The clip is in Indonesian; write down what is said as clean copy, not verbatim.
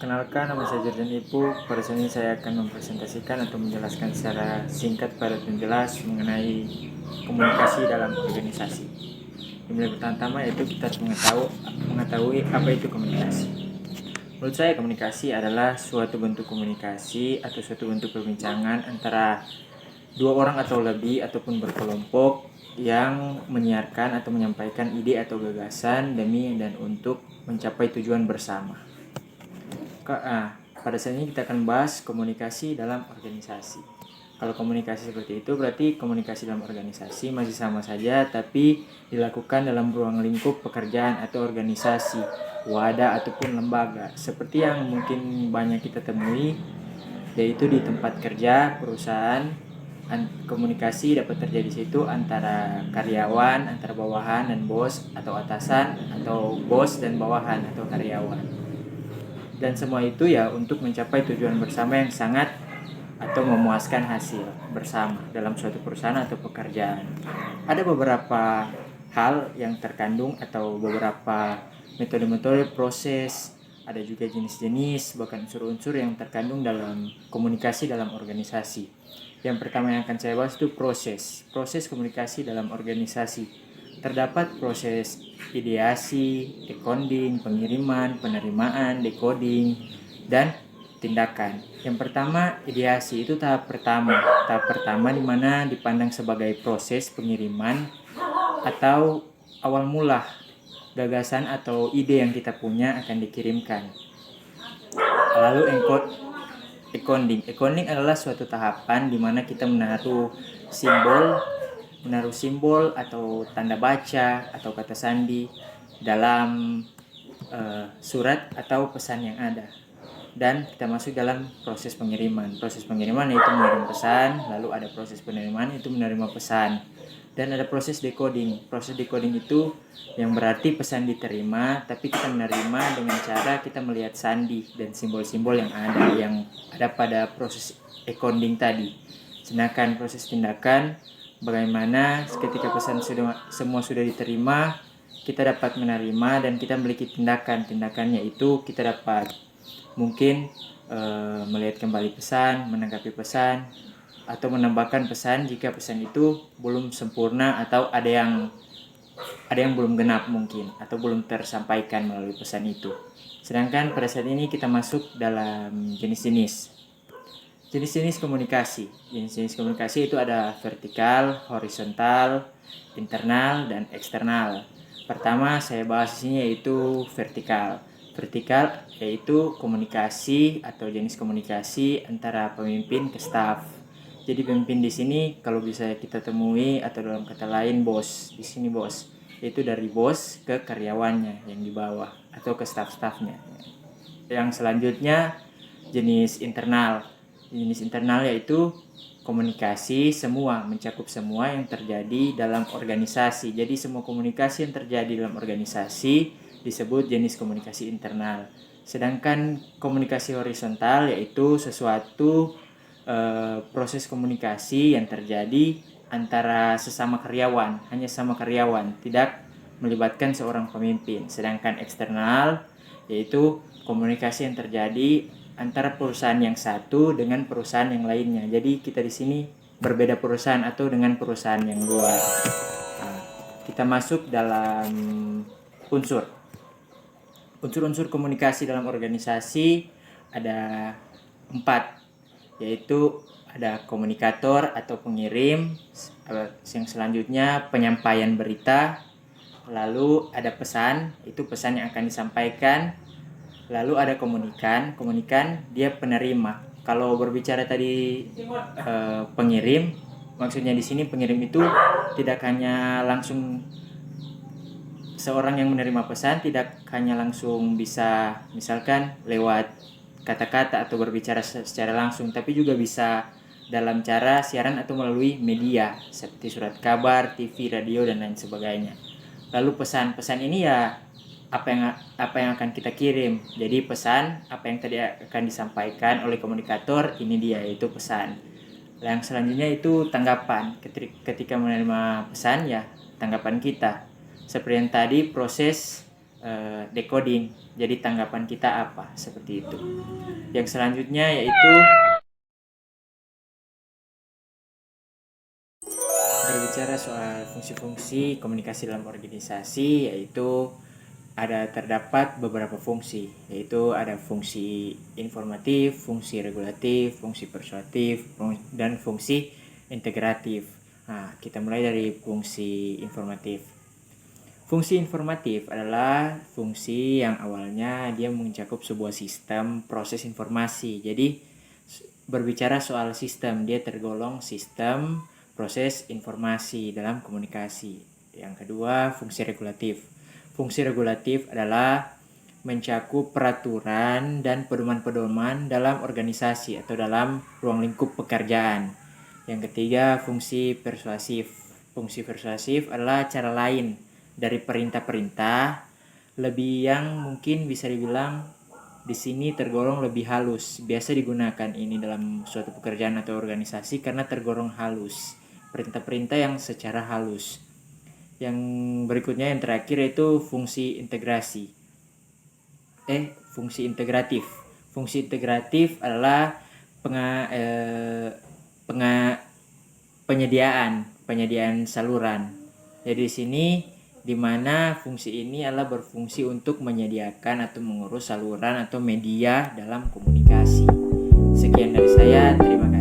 Kenalkan, nama saya Jordan Ipu. Pada saat ini saya akan mempresentasikan atau menjelaskan secara singkat pada dan jelas mengenai komunikasi dalam organisasi. Yang pertama yaitu kita harus mengetahui apa itu komunikasi. Menurut saya komunikasi adalah suatu bentuk komunikasi atau suatu bentuk perbincangan antara dua orang atau lebih ataupun berkelompok yang menyiarkan atau menyampaikan ide atau gagasan demi dan untuk mencapai tujuan bersama. Pada saat ini kita akan bahas komunikasi dalam organisasi. Kalau komunikasi seperti itu berarti komunikasi dalam organisasi masih sama saja, tapi dilakukan dalam ruang lingkup pekerjaan atau organisasi, wadah ataupun lembaga. Seperti yang mungkin banyak kita temui, yaitu di tempat kerja, perusahaan, komunikasi dapat terjadi di situ antara karyawan, antara bawahan dan bos, atau atasan, atau bos dan bawahan atau karyawan. Dan semua itu ya untuk mencapai tujuan bersama yang sangat atau memuaskan hasil bersama dalam suatu perusahaan atau pekerjaan. Ada beberapa hal yang terkandung atau beberapa metode-metode proses, ada juga jenis-jenis bahkan unsur-unsur yang terkandung dalam komunikasi dalam organisasi. Yang pertama yang akan saya bahas itu proses komunikasi dalam organisasi. Terdapat proses ideasi, decoding, pengiriman, penerimaan, decoding, dan tindakan. Yang pertama, ideasi itu tahap pertama. Tahap pertama di mana dipandang sebagai proses pengiriman atau awal mula gagasan atau ide yang kita punya akan dikirimkan. Lalu decoding adalah suatu tahapan di mana kita menaruh simbol atau tanda baca atau kata sandi dalam surat atau pesan yang ada, dan kita masuk dalam proses pengiriman. Proses pengiriman yaitu mengirim pesan, lalu ada proses penerimaan itu menerima pesan, dan ada proses decoding. Proses decoding itu yang berarti pesan diterima, tapi kita menerima dengan cara kita melihat sandi dan simbol-simbol yang ada pada proses decoding tadi. Sedangkan proses tindakan, bagaimana ketika pesan semua sudah diterima, kita dapat menerima dan kita memiliki tindakannya itu kita dapat mungkin melihat kembali pesan, menanggapi pesan, atau menambahkan pesan jika pesan itu belum sempurna atau ada yang belum genap mungkin atau belum tersampaikan melalui pesan itu. Sedangkan pada saat ini kita masuk dalam jenis-jenis komunikasi. Jenis-jenis komunikasi itu ada vertikal, horizontal, internal, dan eksternal. Pertama saya bahas di sini yaitu vertikal. Vertikal yaitu komunikasi atau jenis komunikasi antara pemimpin ke staf. Jadi pemimpin di sini kalau bisa kita temui atau dalam kata lain bos. Di sini bos, yaitu dari bos ke karyawannya yang di bawah atau ke staf-stafnya. Yang selanjutnya jenis internal. Jenis internal yaitu komunikasi mencakup semua yang terjadi dalam organisasi. Jadi semua komunikasi yang terjadi dalam organisasi disebut jenis komunikasi internal. Sedangkan komunikasi horizontal yaitu sesuatu proses komunikasi yang terjadi antara sesama karyawan, hanya sama karyawan, tidak melibatkan seorang pemimpin. Sedangkan eksternal yaitu komunikasi yang terjadi antara perusahaan yang satu dengan perusahaan yang lainnya. Jadi kita di sini berbeda perusahaan atau dengan perusahaan yang luar. Kita masuk dalam unsur-unsur komunikasi dalam organisasi ada 4, yaitu ada komunikator atau pengirim, yang selanjutnya penyampaian berita, lalu ada pesan, itu pesan yang akan disampaikan. Lalu ada komunikan dia penerima. Kalau berbicara tadi pengirim, maksudnya di sini pengirim itu tidak hanya langsung seorang yang menerima pesan, tidak hanya langsung bisa misalkan lewat kata-kata atau berbicara secara langsung, tapi juga bisa dalam cara siaran atau melalui media seperti surat kabar, TV, radio, dan lain sebagainya. Lalu pesan ini ya apa yang akan kita kirim. Jadi pesan apa yang tadi akan disampaikan oleh komunikator, ini dia yaitu pesan. Yang selanjutnya itu tanggapan. Ketika menerima pesan ya tanggapan kita. Seperti yang tadi proses decoding. Jadi tanggapan kita apa? Seperti itu. Yang selanjutnya yaitu berbicara soal fungsi-fungsi komunikasi dalam organisasi, yaitu terdapat beberapa fungsi, yaitu ada fungsi informatif, fungsi regulatif, fungsi persuasif, dan fungsi integratif. Nah, kita mulai dari fungsi informatif. Fungsi informatif adalah fungsi yang awalnya dia mencakup sebuah sistem proses informasi. Jadi berbicara soal sistem, dia tergolong sistem proses informasi dalam komunikasi. Yang kedua, fungsi regulatif. Fungsi regulatif adalah mencakup peraturan dan pedoman-pedoman dalam organisasi atau dalam ruang lingkup pekerjaan. Yang ketiga, fungsi persuasif. Fungsi persuasif adalah cara lain dari perintah-perintah, lebih yang mungkin bisa dibilang di sini tergolong lebih halus. Biasa digunakan ini dalam suatu pekerjaan atau organisasi karena tergolong halus. Perintah-perintah yang secara halus. Yang berikutnya yang terakhir yaitu fungsi integrasi. Fungsi integratif. Fungsi integratif adalah penyediaan saluran. Jadi di sini di mana fungsi ini adalah berfungsi untuk menyediakan atau mengurus saluran atau media dalam komunikasi. Sekian dari saya, terima kasih.